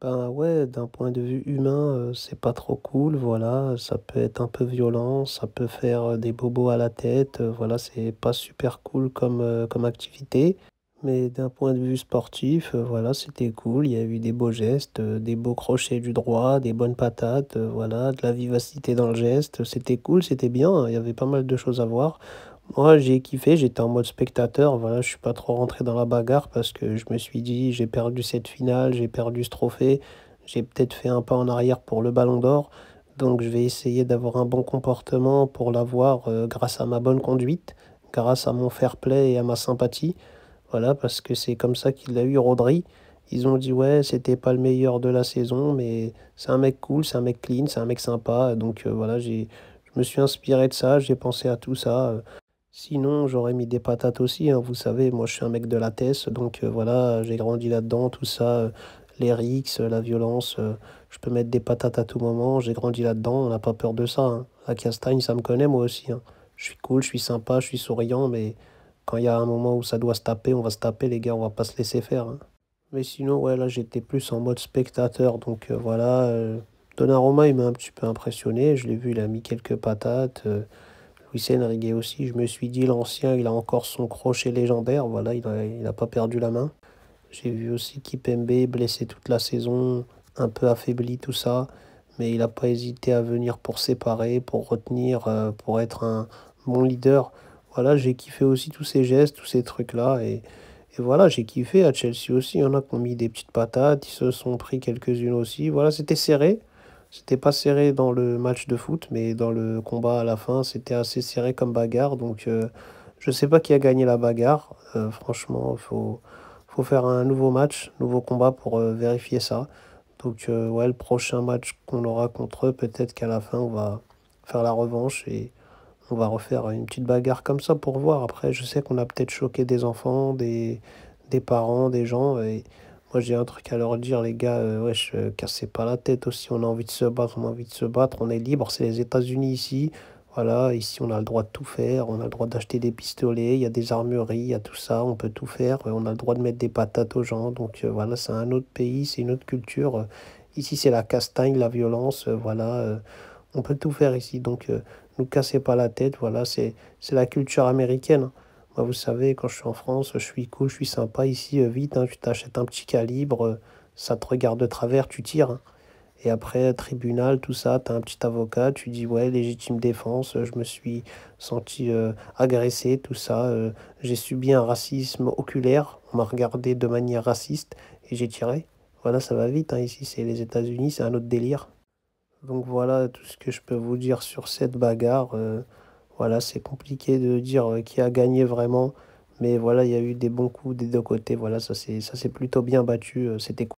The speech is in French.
Ben ouais, d'un point de vue humain, c'est pas trop cool, voilà, ça peut être un peu violent, ça peut faire, des bobos à la tête, voilà, c'est pas super cool comme activité. Mais d'un point de vue sportif, voilà, c'était cool. Il y a eu des beaux gestes, des beaux crochets du droit, des bonnes patates, voilà, de la vivacité dans le geste. C'était cool, c'était bien, il y avait pas mal de choses à voir. Moi, j'ai kiffé, j'étais en mode spectateur, voilà, je suis pas trop rentré dans la bagarre parce que je me suis dit: «J'ai perdu cette finale, j'ai perdu ce trophée, j'ai peut-être fait un pas en arrière pour le ballon d'or, donc je vais essayer d'avoir un bon comportement pour l'avoir, grâce à ma bonne conduite, grâce à mon fair play et à ma sympathie». Voilà, parce que c'est comme ça qu'il l'a eu Rodri. Ils ont dit: «Ouais, c'était pas le meilleur de la saison, mais c'est un mec cool, c'est un mec clean, c'est un mec sympa», donc voilà, je me suis inspiré de ça, j'ai pensé à tout ça. Sinon, j'aurais mis des patates aussi, hein. Vous savez, moi, je suis un mec de la tête, donc voilà, j'ai grandi là-dedans, tout ça, les rixes, la violence, je peux mettre des patates à tout moment. J'ai grandi là-dedans, on n'a pas peur de ça, hein. La castagne, ça me connaît moi aussi, hein. Je suis cool, je suis sympa, je suis souriant, mais quand il y a un moment où ça doit se taper, on va se taper, les gars, on va pas se laisser faire, hein. Mais sinon, ouais, là, j'étais plus en mode spectateur, donc voilà, Donnarumma, il m'a un petit peu impressionné. Je l'ai vu, il a mis quelques patates. Luis Enrique aussi, je me suis dit, l'ancien, il a encore son crochet légendaire, voilà, il a pas perdu la main. J'ai vu aussi Kipembe blessé toute la saison, un peu affaibli, tout ça, mais il n'a pas hésité à venir pour séparer, pour retenir, pour être un bon leader. Voilà, j'ai kiffé aussi tous ces gestes, tous ces trucs-là, et voilà, j'ai kiffé à Chelsea aussi. Il y en a qui ont mis des petites patates, ils se sont pris quelques-unes aussi. Voilà, c'était serré. C'était pas serré dans le match de foot, mais dans le combat à la fin, c'était assez serré comme bagarre. Donc, je sais pas qui a gagné la bagarre. Franchement, faut faire un nouveau match, nouveau combat pour vérifier ça. Donc, ouais, le prochain match qu'on aura contre eux, peut-être qu'à la fin, on va faire la revanche et on va refaire une petite bagarre comme ça pour voir. Après, je sais qu'on a peut-être choqué des enfants, des parents, des gens. Et moi, j'ai un truc à leur dire, les gars, wesh, cassez pas la tête aussi. On a envie de se battre, on a envie de se battre. On est libre, c'est les États-Unis ici. Voilà, ici, on a le droit de tout faire. On a le droit d'acheter des pistolets, il y a des armureries, il y a tout ça. On peut tout faire. On a le droit de mettre des patates aux gens. Donc, voilà, c'est un autre pays, c'est une autre culture. Ici, c'est la castagne, la violence. Voilà, on peut tout faire ici. Donc, nous cassez pas la tête, voilà, c'est la culture américaine, hein. Moi, vous savez, quand je suis en France, je suis cool, je suis sympa. Ici, vite, hein, tu t'achètes un petit calibre, ça te regarde de travers, tu tires, hein. Et après, tribunal, tout ça, tu as un petit avocat, tu dis, ouais, légitime défense, je me suis senti agressé, tout ça, j'ai subi un racisme oculaire, on m'a regardé de manière raciste et j'ai tiré. Voilà, ça va vite, hein, ici, c'est les États-Unis, c'est un autre délire. Donc voilà tout ce que je peux vous dire sur cette bagarre. Voilà, c'est compliqué de dire qui a gagné vraiment. Mais voilà, il y a eu des bons coups des deux côtés. Voilà, ça s'est plutôt bien battu. C'était cool.